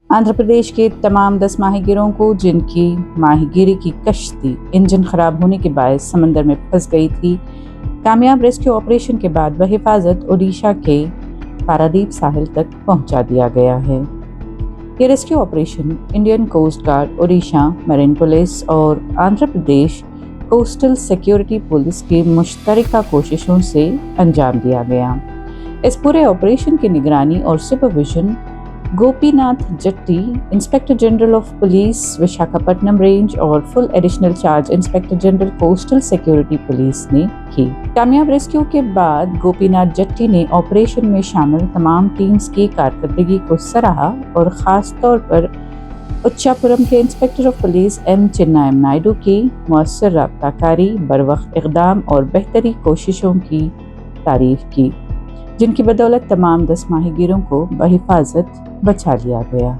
آندھرا پردیش کے تمام 10 ماہی گیروں کو، جن کی ماہی گیری کی کشتی انجن خراب ہونے کے باعث سمندر میں پھنس گئی تھی، کامیاب ریسکیو آپریشن کے بعد بحفاظت اوڈیشہ کے پارادیپ ساحل تک پہنچا دیا گیا ہے۔ یہ rescue operation Indian coast guard, Odisha marine police اور Andhra Pradesh coastal security police کی مشترکہ کوششوں سے انجام دیا گیا۔ اس پورے آپریشن کی نگرانی اور supervision Gopinath Jatti, inspector general of police Visakhapatnam range اور full additional charge inspector general coastal security police نے کی۔ کامیاب ریسکیو کے بعد گوپیناتھ جٹی نے آپریشن میں شامل تمام ٹیمز کی کارکردگی کو سراہا اور خاص طور پر اچاپورم کے inspector of police M Chinnam Naidu کی مؤثر رابطہ کاری، بروقت اقدام اور بہتری کوششوں کی تعریف کی، جن کی بدولت تمام 10 ماہی گیروں کو بحفاظت بچا لیا گیا۔